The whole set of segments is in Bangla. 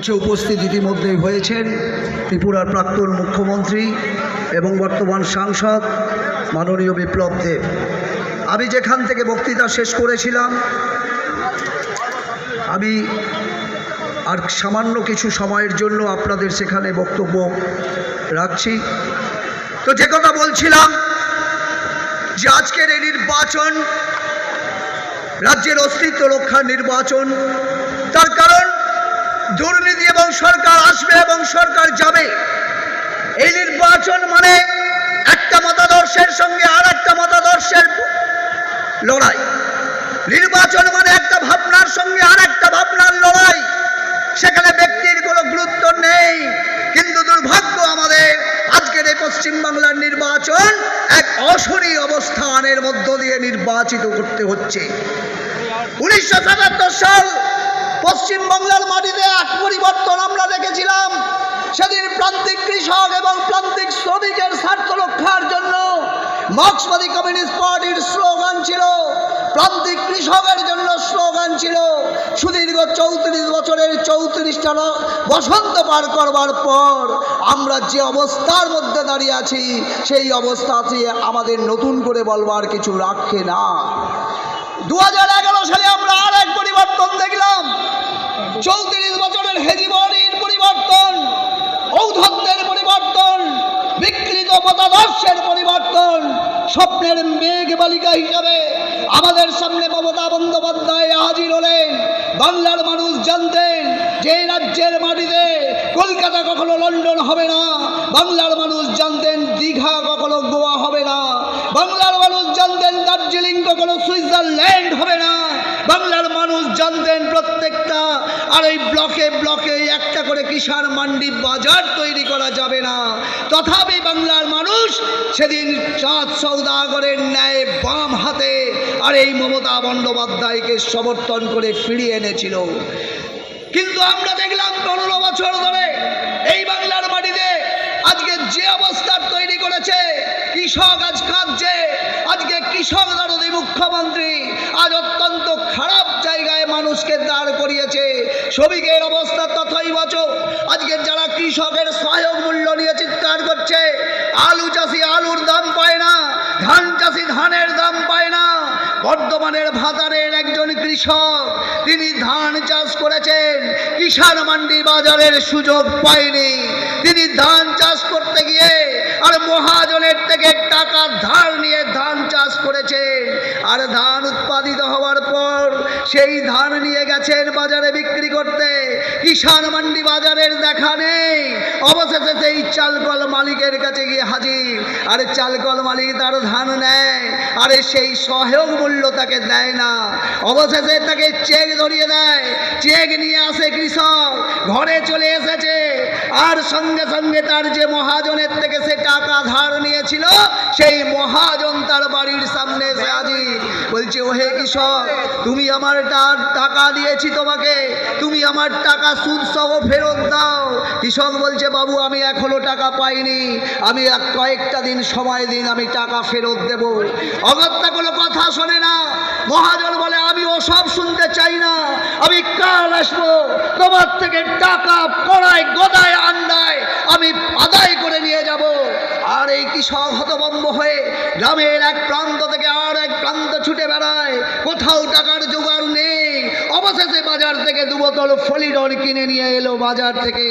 মঞ্চে উপস্থিত ইতিমধ্যেই হয়েছেন ত্রিপুরার প্রাক্তন মুখ্যমন্ত্রী এবং বর্তমান সাংসদ মাননীয় বিপ্লব দেব। আমি যেখান থেকে বক্তৃতা শেষ করেছিলাম, আমি আর সামান্য কিছু সময়ের জন্য আপনাদের সেখানে বক্তব্য রাখছি। তো যে কথা বলছিলাম যে আজকের এই নির্বাচন রাজ্যের অস্তিত্ব রক্ষার নির্বাচন, তার কারণ দুর্নীতি এবং সরকার আসবে এবং সরকার যাবে। এই নির্বাচন মানে একটা মতাদর্শের সঙ্গে আর একটা মতাদর্শের লড়াই। নির্বাচন মানে একটা ভাবনার সঙ্গে আর একটা ভাবনার লড়াই। সেখানে ব্যক্তির কোনো গুরুত্ব নেই, কিন্তু দুর্ভাগ্য আমাদের আজকের এই পশ্চিমবাংলার নির্বাচন এক অশনি অবস্থানের মধ্য দিয়ে নির্বাচিত করতে হচ্ছে। 1977 সাল পশ্চিমবাংলার মাটিতে এক পরিবর্তন আমরা দেখেছিলাম। সেদিন প্রান্তিক কৃষক এবং প্রান্তিক শ্রমিকের স্বার্থ রক্ষার জন্য মার্ক্সবাদী কমিউনিস্ট পার্টির স্লোগান ছিল, প্রান্তিক কৃষকের জন্য স্লোগান ছিল। সুদীর্ঘ 34 বছরের 34টা বসন্ত পার করবার পর আমরা যে অবস্থার মধ্যে দাঁড়িয়ে আছি, সেই অবস্থাতে আমাদের নতুন করে বলবার কিছু রাখে না। 2011 সালে আমরা আর এক পরিবর্তন দেখলাম। 34 বছরের হেজিমনির পরিবর্তন, ঔদ্ধত্যের পরিবর্তন, বিকৃত মতাদর্শের পরিবর্তন। স্বপ্নের মেঘ বালিকা হিসাবে আমাদের সামনে মমতা বন্দ্যোপাধ্যায় হাজির হলেন। বাংলার মানুষ জানতেন যে রাজ্যের মাটিতে কলকাতা কখনো লন্ডন হবে না। বাংলার মানুষ জানতেন দীঘা কখনো গোয়া হবে না। বাংলার মানুষ জানতেন দার্জিলিং কখনো সুইজারল্যান্ড হবে না। বাংলার মানুষ জানতেন প্রত্যেকটা আর এই ব্লকে ব্লকে একটা করে কিষাণ মান্ডি বাজার তৈরি করা যাবে না। তথাপি বাংলার মানুষ সেদিন চাঁদ সওদাগরের ন্যায় বাম হাতে আর এই মমতা বন্দ্যোপাধ্যায়কে সমর্থন করে ফিরিয়ে এনেছিল। কিন্তু আমরা দেখলাম 15 বছর ধরে এই বাংলার মাটিতে আজকে যে অবস্থার তৈরি করেছে, কৃষক আজ কাঁদছে। আজকে কৃষক দরদি মুখ্যমন্ত্রী আজ অত্যন্ত খারাপ জায়গায় মানুষকে দাঁড় করিয়েছে। শ্রমিকের অবস্থা তথই বাঁচো। আজকে যারা কৃষকের সহায়ক মূল্য নিয়ে চিৎকার করছে, আলু চাষি আলুর দাম পায় না, ধান চাষি ধানের দাম পায় না। বর্ধমানের ভাতারের একজন কৃষক, তিনি ধান চাষ করেছেন, কিষাণ মান্ডি বাজারের সুযোগ পায়নি। তিনি ধান চাষ করতে গিয়ে আর মহাজনের থেকে টাকা ধার নিয়ে ধান চাষ করেছেন। আর ধান উৎপাদিত হওয়ার পর সেই ধান নিয়ে গেছেন বাজারে বিক্রি করতে। কিষাণ মান্ডি বাজারের দেখা নেই। অবশেষে সেই চালকল মালিকের কাছে গিয়ে হাজির। আর চালকল মালিক তার ধান নেয়, আরে সেই সহায়ক মূল্য তাকে দেয় না। অবশেষে তাকে চেক ধরিয়ে দেয়। চেক নিয়ে আসে কৃষক, ঘরে চলে এসেছে। আর সঙ্গে সঙ্গে তার যে মহাজনের থেকে সে টাকা ধার নিয়েছিল, সেই মহাজন তার বাড়ির সামনে এসে হাজির। বলছে, ওহে কৃষক, তুমি আমার টাকা দিয়েছি তোমাকে, তুমি আমার টাকা সুদ সহ ফেরত দাও। কৃষক বলছে, বাবু আমি এখনো টাকা পাইনি, আমি কয়েকটা দিন সময় দিন, আমি টাকা ফেরত দেব। অগত্যা কোনো কথা শোনে না। মহাজন বলে, আমি ওসব শুনতে চাই না, আমি কাল আসবো, তোমার থেকে টাকা কড়ায় গদায় আন্ডায় আমি আদায় করে নিয়ে যাব। আর এই কৃষক হতভম্ব হয়ে গ্রামের এক প্রান্ত থেকে আর এক প্রান্ত ছুটে বেড়ায়, কোথাও টাকার জোগাড় নেই। অবশেষে বাজার থেকে 2 বোতল ফলিডন কিনে নিয়ে এলো বাজার থেকে,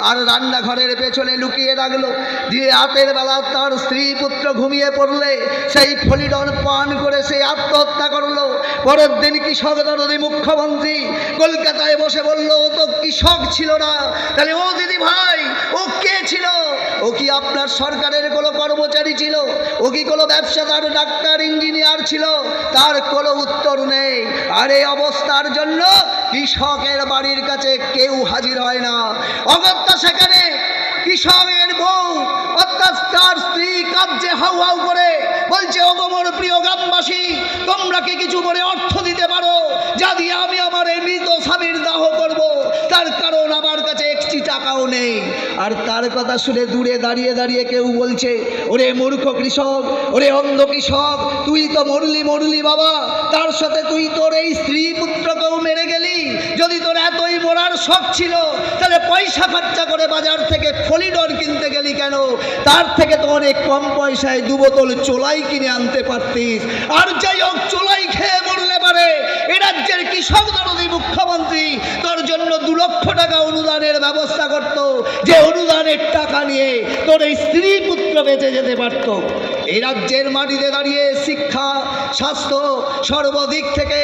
আর রান্নাঘরের পেছনে লুকিয়ে রাখলো। দিয়ে রাতের বেলা তার স্ত্রী পুত্র ঘুমিয়ে পড়লে সেই ফলিডন পান করে সে আত্মহত্যা করলো। পরের দিন কৃষক দরদি মুখ্যমন্ত্রী কলকাতায় বসে বলল, ও তো কৃষক ছিল না, তাহলে ও দিদি ভাই ও কে ছিল? ও কি আপনার সরকারের কোনো কর্মচারী ছিল? ও কি কোনো ব্যবসাদার, ডাক্তার, ইঞ্জিনিয়ার ছিল? তার কোনো উত্তর নেই। আর এই অবস্থার জন্য কৃষকের বাড়ির কাছে কেউ হাজির হয় না। অগত্যা সেখানে কৃষকের বউ অর্থাৎ তার স্ত্রী কাঁদছে হাউ হাউ করে, বলছে, ওগো মোর প্রিয় গ্রামবাসী, তোমরা কি কিছু করে অর্থ দিতে পারো যা দিয়ে আমি আমার এই মৃত স্বামীর দাহ করব? তার কারণ আমার কাছে 1টি টাকাও নেই। আর তার কথা শুনে দূরে দাঁড়িয়ে দাঁড়িয়ে কেউ বলছে, ওরে মূর্খ কৃষক, ওরে অন্ধ কৃষক, তুই তো মরলি বাবা, তার সাথে তুই তোর এই স্ত্রী পুত্রকেও মেরে গেলি। যদি তোর এতই মরার শখ ছিল তাহলে পয়সা খরচা করে বাজার থেকে ফলিডর কিনতে গেলি কেন? তার থেকে তো অনেক কম পয়সায় 2 বোতল চোলাই কিনে আনতে পারতিস। আর যাই হোক, চোলাই খেয়ে মরলে পারে এ রাজ্যের কৃষক দরদি মুখ্যমন্ত্রী তোর জন্য 2 লক্ষ টাকা অনুদানের ব্যবস্থা করত, যে অনুদানের টাকা নিয়ে তোর এই স্ত্রী পুত্র বেঁচে যেতে পারত। এই রাজ্যের মাটিতে দাঁড়িয়ে শিক্ষা, স্বাস্থ্য সর্বদিক থেকে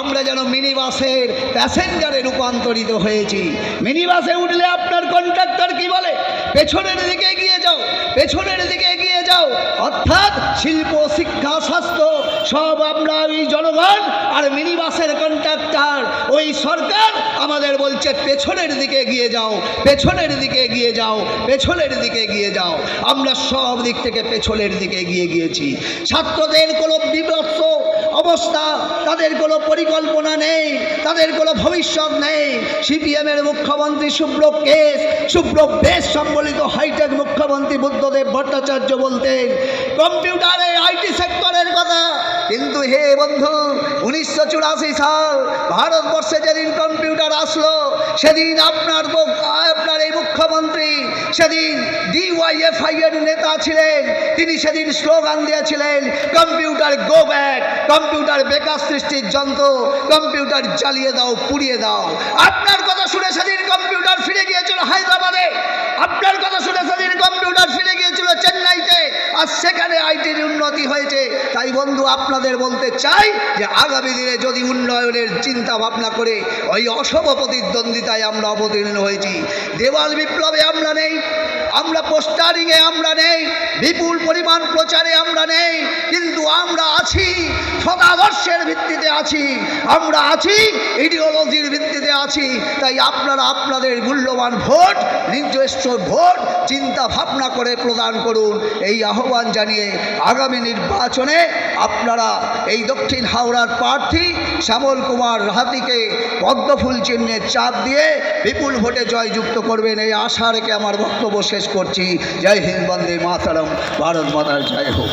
আমরা যেন মিনি বাসের প্যাসেঞ্জারে রূপান্তরিত হয়েছি। মিনি বাসে উঠলে আপনার কন্ট্রাক্টর কি বলে? পেছনের দিকে এগিয়ে যাও, পেছনের দিকে এগিয়ে যাও। অর্থাৎ শিল্প, শিক্ষা, স্বাস্থ্য সব আমরা ওই জনগণ, আর মিনি বাসের কন্ট্রাক্টর ওই সরকার আমাদের বলছে পেছনের দিকে এগিয়ে যাও, পেছনের দিকে এগিয়ে যাও, পেছনের দিকে এগিয়ে যাও। আমরা সব দিক থেকে পেছনের দিকে এগিয়ে গিয়েছি। ছাত্রদের কোনো বিভৎস অবস্থা, তাদের কোনো পরিকল্পনা নেই, তাদের কোনো ভবিষ্যৎ নেই। সিপিএমের মুখ্যমন্ত্রী শুভ্র বেশ সম্বলিত হাইটেক মুখ্যমন্ত্রী বুদ্ধদেব ভট্টাচার্য বলতেন কম্পিউটারে আইটি সেক্টরের কথা। কিন্তু হে বন্ধু, 1984 সাল ভারতবর্ষে যেদিন কম্পিউটার আসলো সেদিন আপনার এই মুখ্যমন্ত্রী সেদিন DYFI এর নেতা ছিলেন। তিনি সেদিন স্লোগান দিয়েছিলেন কম্পিউটার গো ব্যাক, কম্পিউটার বেকার সৃষ্টির যন্ত্র, কম্পিউটার জ্বালিয়ে দাও, পুড়িয়ে দাও। আপনার কথা শুনে সেদিন কম্পিউটার ফিরে গিয়েছিল হায়দ্রাবাদে, আপনার কথা শুনে সেদিন কম্পিউটার ফিরে গিয়েছিল চেন্নাইতে, আর সেখানে আইটির উন্নতি হয়েছে। তাই বন্ধু, আপনাদের বলতে চাই যে আগামী দিনে যদি উন্নয়নের চিন্তা ভাবনা করে ওই অশুভ প্রতিদ্বন্দ্বিতায় আমরা অবতীর্ণ হয়েছি, দেওয়াল বিপ্লবে আমরা নেই, আমরা পোস্টারিংয়ে আমরা নেই, বিপুল পরিমাণ প্রচারে আমরা নেই, কিন্তু আমরা আছি সদাদর্শের ভিত্তিতে আছি, আমরা আছি ইডিওলজির ভিত্তিতে আছি। তাই আপনারা আপনাদের মূল্যবান ভোট, নিজস্ব ভোট চিন্তা ভাবনা করে প্রদান করুন। এই আহ্বান জানিয়ে আগামী নির্বাচনে আপনারা এই দক্ষিণ হাওড়ার প্রার্থী শ্যামল কুমার হাতিকে পদ্মফুল চিহ্নের চাপ দিয়ে বিপুল ভোটে জয়যুক্ত করবেন, এই আশা রেখে আমার বক্তব্য শেষ করছি। জয় হিন্দ, বন্দে মাতরম, ভারত মাতার জয় হোক।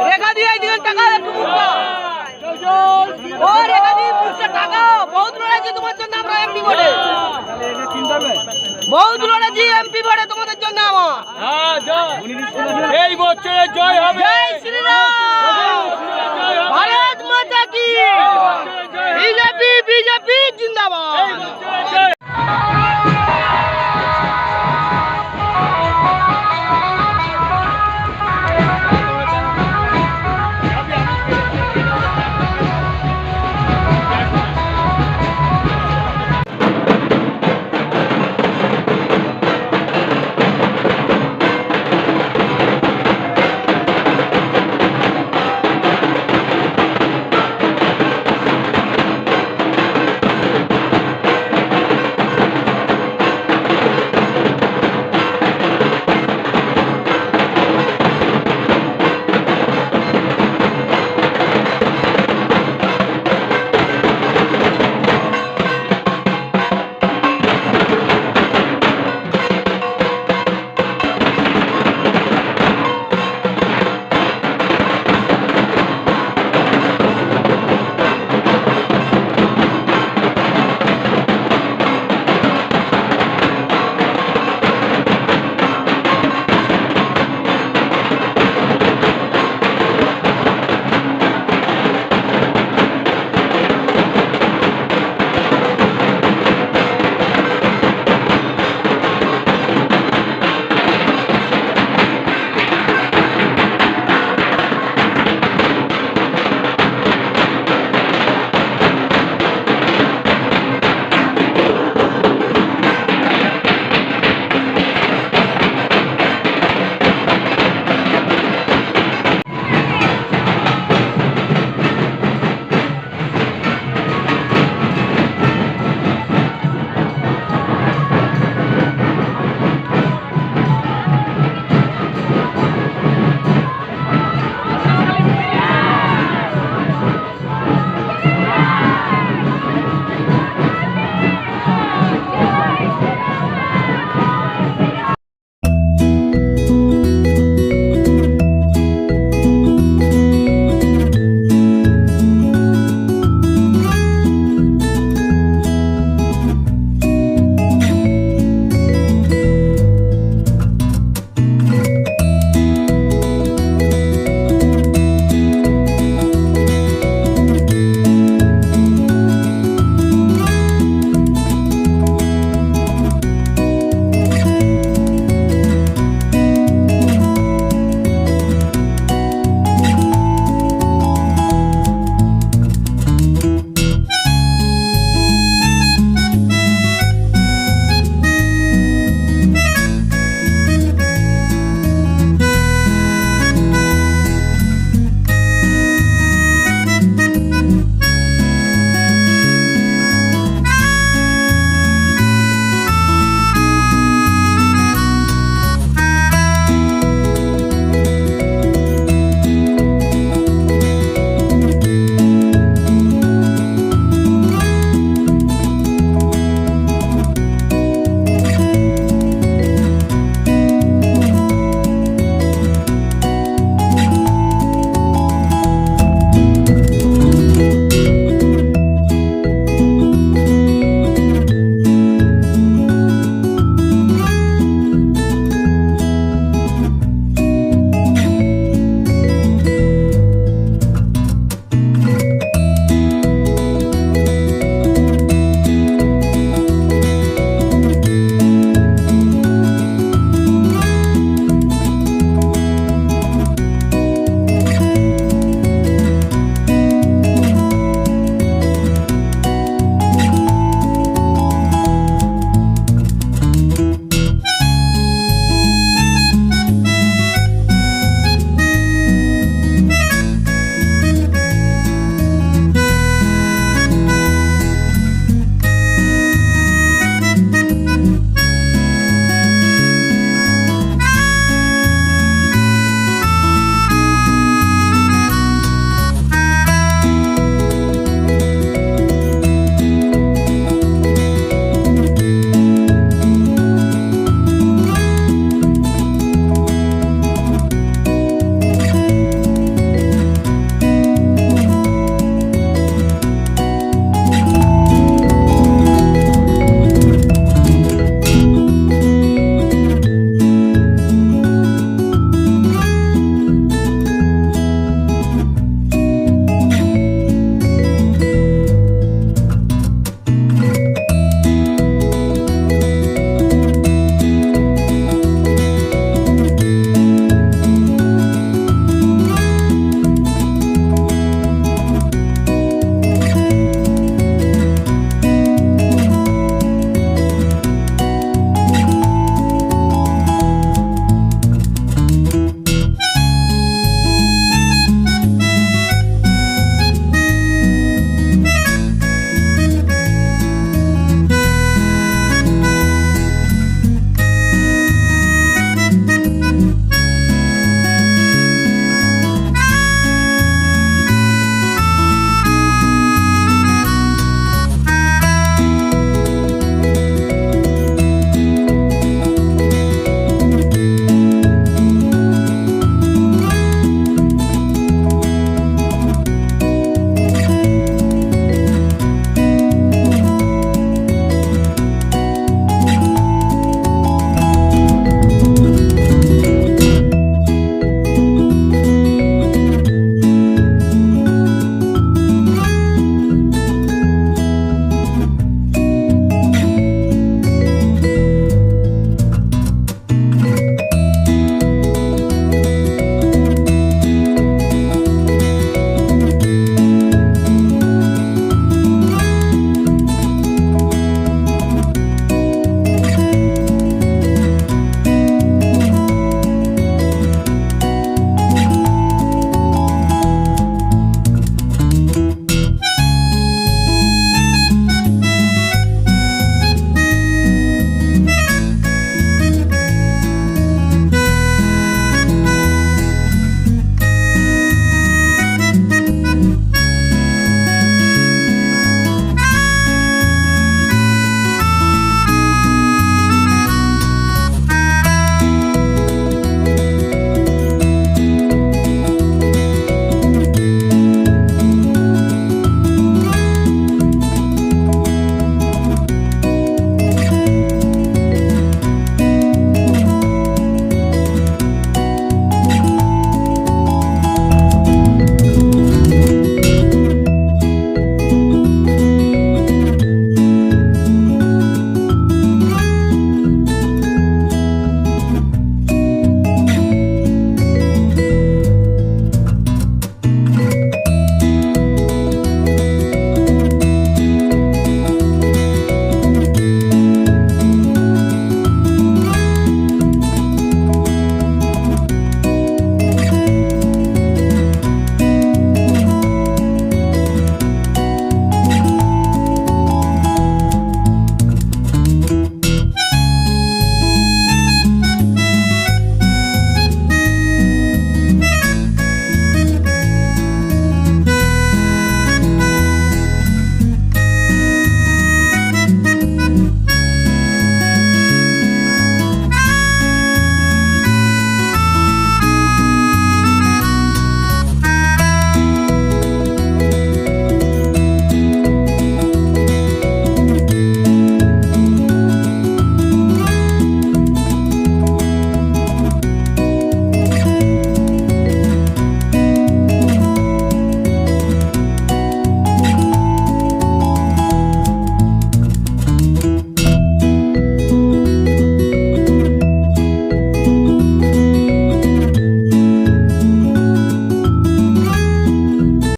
রেখা দিয়ে টাকা ও রেখা দিয়ে টাকা বহুত লড়াইছি তোমার জন্য আমরা এমপি ভোটে, বহুত লড়াইছি এমপি ভোটে তোমাদের জন্য আমার। এই বছরে জয় হবে, জয় শ্রীরাম।